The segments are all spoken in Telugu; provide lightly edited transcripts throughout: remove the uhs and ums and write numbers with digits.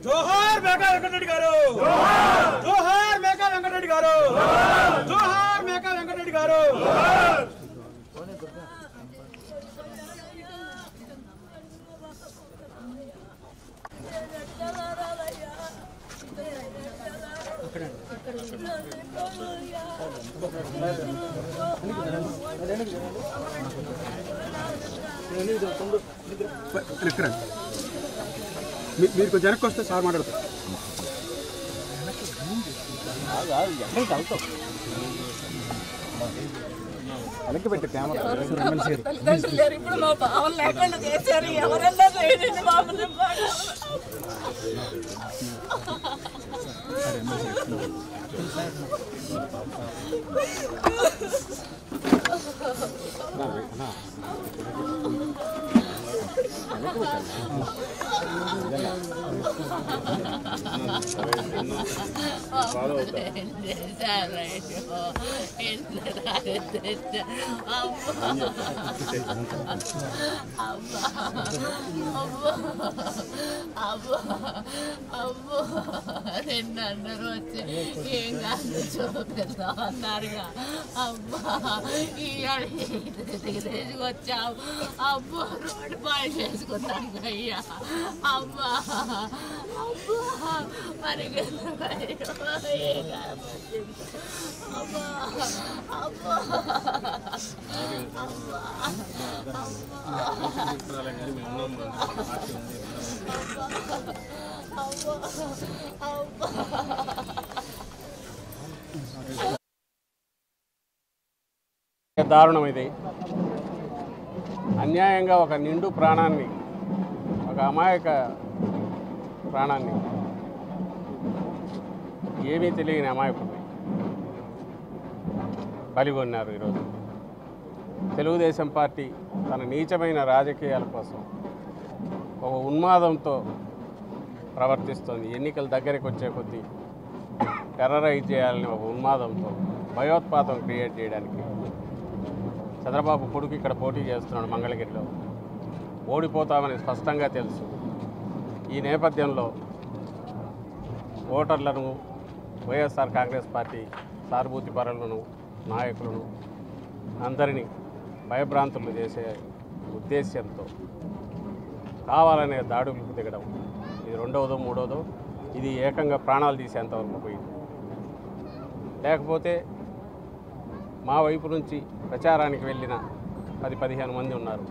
జోహార్ మేకా వెంకటరెడ్డి గారు, జోహార్ మేకా వెంకటరెడ్డి గారు, జోహార్ మేకా వెంకటరెడ్డి గారు. మీరు కొంచెం వెనక్కి వస్తే సార్ మాట్లాడతారు. వెనక్కి పెట్టి కెమెరా ఇప్పుడు మా భావం లేకుండా చేశారు. ఎవరన్నా చేయండి బాబుని. అందరూ వచ్చి ఏం కాదు చూపిద్దాం అన్నారుగా. అబ్బా తీసుకొచ్చావు. అబ్బా రోడ్డు పాలు చేసుకున్నాను అయ్యా. అబ్బా అబ్బా మరి అబ్బా అబ్బా దారుణం ఇది. అన్యాయంగా ఒక నిండు ప్రాణాన్ని, ఒక అమాయక ప్రాణాన్ని, ఏమీ తెలియని అమాయకుడిని బలిగొన్నారు. ఈరోజు తెలుగుదేశం పార్టీ తన నీచమైన రాజకీయాల కోసం ఒక ఉన్మాదంతో ప్రవర్తిస్తోంది. ఎన్నికల దగ్గరికి వచ్చే కొద్దీ టెర్రరైజ్ చేయాలని ఒక ఉన్మాదంతో భయోత్పాతం క్రియేట్ చేయడానికి చంద్రబాబు కొడుకు ఇక్కడ పోటీ చేస్తున్నాడు. మంగళగిరిలో ఓడిపోతామని స్పష్టంగా తెలుసు. ఈ నేపథ్యంలో ఓటర్లను, వైఎస్ఆర్ కాంగ్రెస్ పార్టీ సానుభూతి పరులను, నాయకులను అందరినీ భయభ్రాంతులు చేసే ఉద్దేశ్యంతో కావాలనే దాడులకు దిగడం. ఇది రెండవదో మూడవదో, ఇది ఏకంగా ప్రాణాలు తీసేంతవరకు పోయింది. లేకపోతే మా వైపు నుంచి ప్రచారానికి వెళ్ళిన 10-15 మంది ఉన్నారు.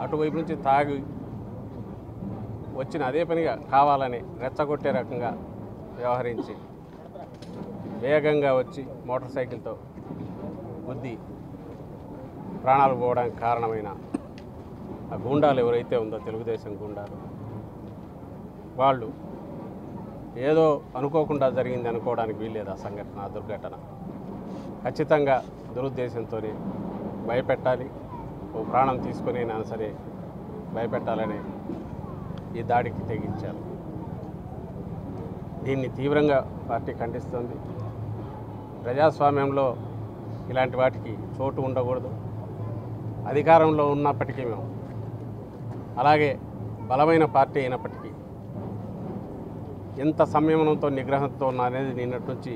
అటువైపు నుంచి తాగి వచ్చిన అదే పనిగా కావాలని రెచ్చగొట్టే రకంగా వ్యవహరించి వేగంగా వచ్చి మోటార్ సైకిల్తో గుద్ది ప్రాణాలు పోవడానికి కారణమైన ఆ గూండాలు ఎవరైతే ఉందో, తెలుగుదేశం గూండాలు, వాళ్ళు ఏదో అనుకోకుండా జరిగింది అనుకోవడానికి వీల్లేదు. ఆ సంఘటన, ఆ దుర్ఘటన ఖచ్చితంగా దురుద్దేశంతోనే భయపెట్టాలి. ఓ ప్రాణం తీసుకునైనా సరే భయపెట్టాలని ఈ దాడికి తెగించారు. దీన్ని తీవ్రంగా పార్టీ ఖండిస్తుంది. ప్రజాస్వామ్యంలో ఇలాంటి వాటికి చోటు ఉండకూడదు. అధికారంలో ఉన్నప్పటికీ మేము, అలాగే బలమైన పార్టీ అయినప్పటికీ ఎంత సంయమనంతో, నిగ్రహంతో అనేది నిన్నటి నుంచి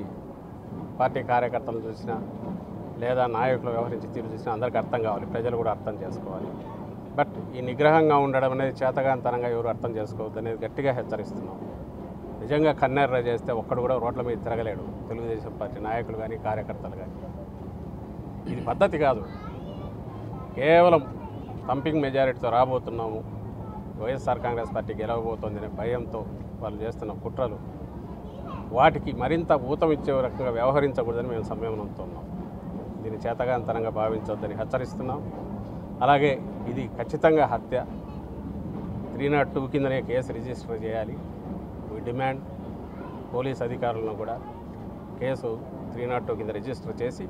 పార్టీ కార్యకర్తలు చూసినా లేదా నాయకులు వ్యవహరించి తీరు చూసినా అందరికీ అర్థం కావాలి, ప్రజలు కూడా అర్థం చేసుకోవాలి. బట్ ఈ నిగ్రహంగా ఉండడం అనేది చేతగాంతనంగా ఎవరు అర్థం చేసుకోవద్దు అనేది గట్టిగా హెచ్చరిస్తున్నాం. నిజంగా కన్నెర్ర చేస్తే ఒక్కడు కూడా రోడ్ల మీద తిరగలేడు, తెలుగుదేశం పార్టీ నాయకులు కానీ కార్యకర్తలు కానీ. ఇది పద్ధతి కాదు. కేవలం థంపింగ్ మెజారిటీతో రాబోతున్నాము, వైఎస్ఆర్ కాంగ్రెస్ పార్టీ గెలవబోతోందనే భయంతో వాళ్ళు చేస్తున్న కుట్రలు, వాటికి మరింత ఊతం ఇచ్చే రకంగా వ్యవహరించకూడదని మేము సంయమనంతో ఉన్నాం. దీన్ని చేతగాంతనంగా భావించొద్దని హెచ్చరిస్తున్నాం. అలాగే ఇది ఖచ్చితంగా హత్య. 302 కిందనే కేసు రిజిస్టర్ చేయాలి. వీ డిమాండ్ పోలీస్ అధికారులను కూడా కేసు 302 కింద రిజిస్టర్ చేసి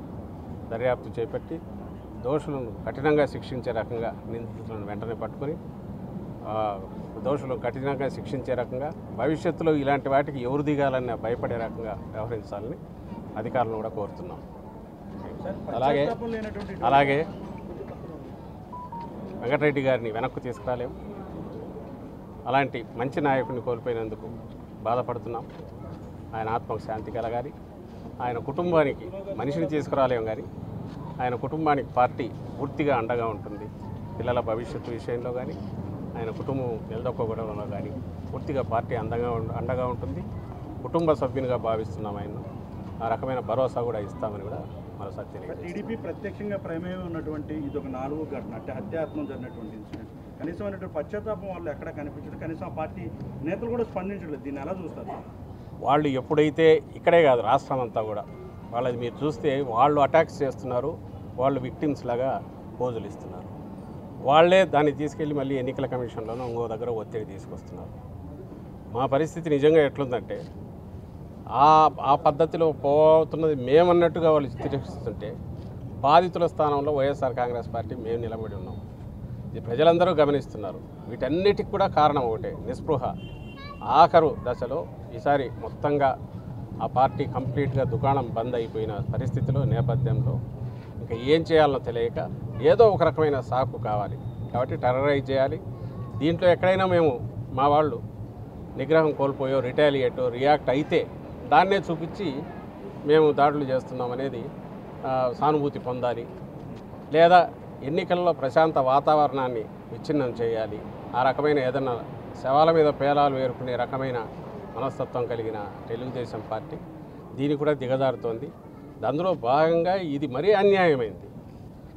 దర్యాప్తు చేపట్టి దోషులను కఠినంగా శిక్షించే రకంగా, నిందితులను వెంటనే పట్టుకొని దోషులను కఠినంగా శిక్షించే రకంగా, భవిష్యత్తులో ఇలాంటి వాటికి ఎవరు దిగాలని భయపడే రకంగా వ్యవహరించాలని అధికారులను కూడా కోరుతున్నాం. అలాగే వెంకటరెడ్డి గారిని వెనక్కు తీసుకురాలేము. అలాంటి మంచి నాయకుడిని కోల్పోయినందుకు బాధపడుతున్నాం. ఆయన ఆత్మకు శాంతి కలగాలి. ఆయన కుటుంబానికి మనిషిని తీసుకురాలేం కానీ ఆయన కుటుంబానికి పార్టీ పూర్తిగా అండగా ఉంటుంది. పిల్లల భవిష్యత్తు విషయంలో కానీ ఆయన కుటుంబం నిలదొక్కడంలో కానీ పూర్తిగా పార్టీ అండగా ఉంటుంది. కుటుంబ సభ్యునిగా భావిస్తున్నాం. ఆయన ఆ రకమైన భరోసా కూడా ఇస్తామని కూడా మరోసారి తెలియదు. టీడీపీ ప్రత్యక్షంగా ప్రమేయం ఉన్నటువంటి ఇది ఒక 4వ ఘటన, అంటే హత్యాత్మం జరిగినటువంటి ఇన్సిడెంట్. కనీసమైనటువంటి పశ్చాత్తాపం వాళ్ళు ఎక్కడ కనిపించదు. కనీసం ఆ పార్టీ నేతలు కూడా స్పందించలేదు. దీన్ని ఎలా చూస్తారు? వాళ్ళు ఎప్పుడైతే ఇక్కడే కాదు రాష్ట్రం అంతా కూడా వాళ్ళది మీరు చూస్తే వాళ్ళు అటాక్స్ చేస్తున్నారు, వాళ్ళు విక్టిమ్స్ లాగా పోజులు ఇస్తున్నారు. వాళ్ళే దాన్ని తీసుకెళ్ళి మళ్ళీ ఎన్నికల కమిషన్లోనూ ఇంకో దగ్గర ఒత్తిడి తీసుకొస్తున్నారు. మా పరిస్థితి నిజంగా ఎట్లుందంటే ఆ పద్ధతిలో పోతున్నది మేమన్నట్టుగా వాళ్ళు చిత్రీకరిస్తుంటే బాధితుల స్థానంలో వైఎస్ఆర్ కాంగ్రెస్ పార్టీ మేము నిలబడి ఉన్నాం. ఇది ప్రజలందరూ గమనిస్తున్నారు. వీటన్నిటికి కూడా కారణం ఒకటే, నిస్పృహ. ఆఖరు దశలో ఈసారి మొత్తంగా ఆ పార్టీ కంప్లీట్గా దుకాణం బంద్ అయిపోయిన పరిస్థితిలో నేపథ్యంలో ఇంకా ఏం చేయాలనో తెలియక ఏదో ఒక రకమైన సాకు కావాలి కాబట్టి టెర్రరైజ్ చేయాలి. దీంట్లో ఎక్కడైనా మేము మా వాళ్ళు నిగ్రహం కోల్పోయో రియాక్ట్ అయితే దాన్నే చూపించి మేము దాడులు చేస్తున్నాం అనేది సానుభూతి పొందాలి. లేదా ఎన్నికల్లో ప్రశాంత వాతావరణాన్ని విచ్ఛిన్నం చేయాలి. ఆ రకమైన ఏదైనా శవాల మీద పేలాలు వేరుకునే రకమైన మనస్తత్వం కలిగిన తెలుగుదేశం పార్టీ దీన్ని కూడా దిగజారుతోంది. అందులో భాగంగా ఇది మరీ అన్యాయమైంది.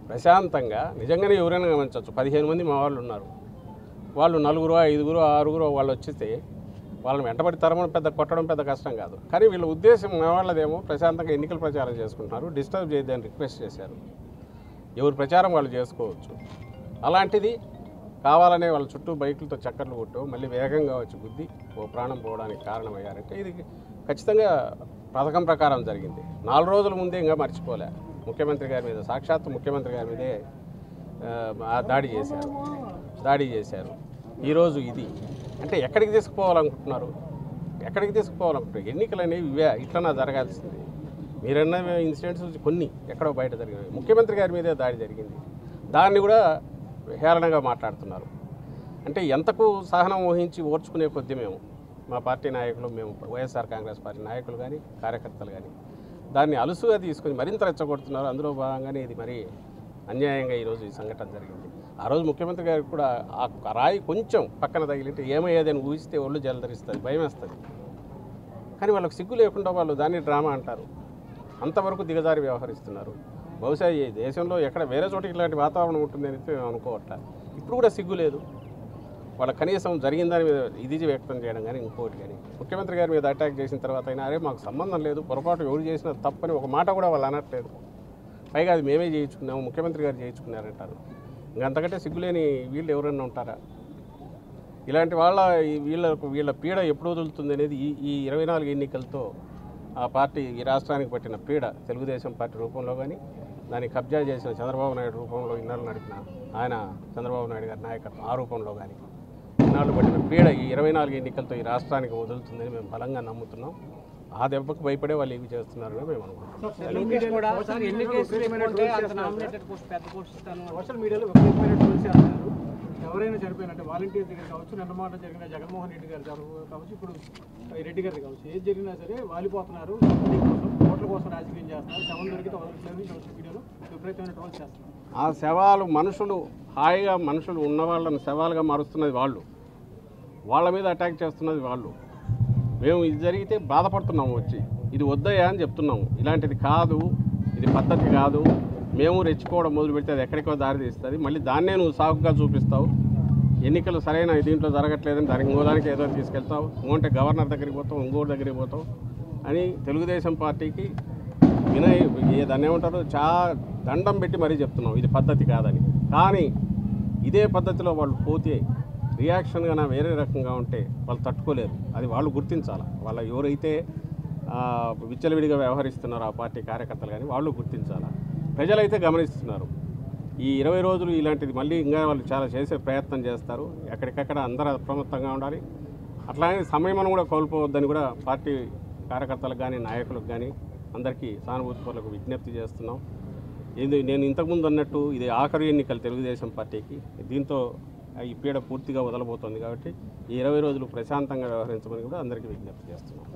ప్రశాంతంగా నిజంగానే ఎవరైనా గమనించవచ్చు. 15 మంది మా వాళ్ళు ఉన్నారు. వాళ్ళు 4, 5, 6 వాళ్ళు వచ్చితే వాళ్ళని వెంటబడి తరమని కొట్టడం పెద్ద కష్టం కాదు. కానీ వీళ్ళ ఉద్దేశం మా వాళ్ళదేమో ప్రశాంతంగా ఎన్నికల ప్రచారం చేసుకుంటున్నారు, డిస్టర్బ్ చేయొద్దని రిక్వెస్ట్ చేశారు. ఎవరి ప్రచారం వాళ్ళు చేసుకోవచ్చు. అలాంటిది కావాలనే వాళ్ళ చుట్టూ బైకులతో చక్కర్లు కొట్టు మళ్ళీ వేగంగా వచ్చి గుద్ది ఓ ప్రాణం పోవడానికి కారణమయ్యారంటే ఇది ఖచ్చితంగా పథకం ప్రకారం జరిగింది. 4 రోజుల ముందే ఇంకా మర్చిపోలే. ముఖ్యమంత్రి గారి మీద సాక్షాత్తు ముఖ్యమంత్రి గారి మీదే దాడి చేశారు. ఈరోజు ఇది అంటే ఎక్కడికి తీసుకుపోవాలనుకుంటున్నారు? ఎన్నికలు అనేవి ఇవే ఇట్లనా జరగాల్సింది. మీరన్న ఇన్సిడెంట్స్ కొన్ని ఎక్కడో బయట జరిగినవి. ముఖ్యమంత్రి గారి మీదే దాడి జరిగింది. దాన్ని కూడా హేళనగా మాట్లాడుతున్నారు. అంటే ఎంతకు సహనం వహించి ఓర్చుకునే కొద్దీ మా పార్టీ నాయకులు, మేము వైఎస్ఆర్ కాంగ్రెస్ పార్టీ నాయకులు కానీ కార్యకర్తలు కానీ దాన్ని అలుసుగా తీసుకొని మరింత రెచ్చగొడుతున్నారు. అందులో భాగంగానే ఇది మరీ అన్యాయంగా ఈరోజు ఈ సంఘటన జరిగింది. ఆ రోజు ముఖ్యమంత్రి గారికి కూడా ఆ రాయి కొంచెం పక్కన తగిలింటే ఏమయ్యేదని ఊహిస్తే ఒళ్ళు జలధరిస్తుంది, భయం వేస్తుంది. కానీ వాళ్ళకి సిగ్గు లేకుండా వాళ్ళు దాన్ని డ్రామా అంటారు. అంతవరకు దిగజారి వ్యవహరిస్తున్నారు. బహుశా ఈ దేశంలో ఎక్కడ వేరే చోటికి ఇలాంటి వాతావరణం ఉంటుందని మేము అనుకోవట్లే. ఇప్పుడు కూడా సిగ్గు లేదు వాళ్ళ. కనీసం జరిగిన దాని మీద ఇది వ్యక్తం చేయడం కానీ ఇంకోటి కానీ. ముఖ్యమంత్రి గారి మీద అటాక్ చేసిన తర్వాత అయినా అరే మాకు సంబంధం లేదు, పొరపాటు ఎవరు చేసినా తప్పని ఒక మాట కూడా వాళ్ళు అనట్లేదు. పైగా అది మేమే చేయించుకున్నాము, ముఖ్యమంత్రి గారు చేయించుకున్నారంటారు. ఇంకంతకంటే సిగ్గులేని వీళ్ళు ఎవరన్నా ఉంటారా? ఇలాంటి వీళ్ళ పీడ ఎప్పుడు వదులుతుంది అనేది ఈ 24 ఎన్నికలతో ఆ పార్టీ ఈ రాష్ట్రానికి పట్టిన పీడ తెలుగుదేశం పార్టీ రూపంలో కానీ దాన్ని కబ్జా చేసిన చంద్రబాబు నాయుడు రూపంలో ఇన్నాళ్ళు నడిపిన ఆయన చంద్రబాబు నాయుడు గారి నాయకత్వం ఆ రూపంలో కానీ ఇన్నాళ్ళు పట్టిన పీడ ఈ 24 ఎన్నికలతో ఈ రాష్ట్రానికి వదులుతుందని మేము బలంగా నమ్ముతున్నాం. ఆ దెబ్బకు భయపడే వాళ్ళు ఏమి చేస్తున్నారని మేము అనుకుంటున్నాం. సోషల్ మీడియాలో విపరీతమైన ట్రోల్స్ చేస్తున్నారు. ఎవరైనా చనిపోయినట్టే వాలంటీర్ దగ్గర కావచ్చు, నిన్న మాట జరిగిన జగన్మోహన్ రెడ్డి గారు కావచ్చు, ఇప్పుడు రెడ్డి గారి కావచ్చు, ఏది జరిగినా సరే వాలిపోతున్నారు. ఓట్ల కోసం రాజకీయం చేస్తున్నారు. శవం దొరికితే వదలట్లేదు. సోషల్ మీడియాలో విపరీతమైన ట్రోల్స్ చేస్తున్నారు. ఆ శవాలు హాయిగా మనుషులు ఉన్న వాళ్ళని శవాలుగా మారుస్తున్నది వాళ్ళు, వాళ్ళ మీద అటాక్ చేస్తున్నది వాళ్ళు. మేము ఇది జరిగితే బాధపడుతున్నాము, వచ్చి ఇది వద్దయ్యా అని చెప్తున్నాము. ఇలాంటిది కాదు, ఇది పద్ధతి కాదు. మేము రెచ్చిపోవడం మొదలు పెడితే అది ఎక్కడికో దారి తీస్తుంది. మళ్ళీ దాన్నే నువ్వు సాకుగా చూపిస్తావు. ఎన్నికలు సరైన దీంట్లో జరగట్లేదని దానికి ఇంకోదానికి ఏదో తీసుకెళ్తావు, ఇంకోంటే గవర్నర్ దగ్గరికి పోతావు, ఇంకోటి దగ్గరికి పోతావు అని తెలుగుదేశం పార్టీకి దాన్ని ఏమంటారు దండం పెట్టి మరీ చెప్తున్నాం ఇది పద్ధతి కాదని. కానీ ఇదే పద్ధతిలో వాళ్ళు పోతే రియాక్షన్గా వేరే రకంగా ఉంటే వాళ్ళు తట్టుకోలేరు. అది వాళ్ళు గుర్తించాలి. వాళ్ళ ఎవరైతే విచ్చలవిడిగా వ్యవహరిస్తున్నారో ఆ పార్టీ కార్యకర్తలు కానీ వాళ్ళు గుర్తించాలి. ప్రజలైతే గమనిస్తున్నారు. ఈ 20 రోజులు ఇలాంటిది మళ్ళీ ఇంకా వాళ్ళు చాలా చేసే ప్రయత్నం చేస్తారు. ఎక్కడికక్కడ అందరూ అప్రమత్తంగా ఉండాలి. అట్లానే సమయం కూడా కోల్పోవద్దని కూడా పార్టీ కార్యకర్తలకు కానీ నాయకులకు కానీ అందరికీ సానుభూతిపరులకు విజ్ఞప్తి చేస్తున్నాం. నేను ఇంతకుముందు అన్నట్టు ఇది ఆఖరి ఎన్నికలు తెలుగుదేశం పార్టీకి. దీంతో ఈ పీడ పూర్తిగా వదలబోతోంది. కాబట్టి ఈ 20 రోజులు ప్రశాంతంగా వ్యవహరించమని కూడా అందరికీ విజ్ఞప్తి చేస్తున్నాం.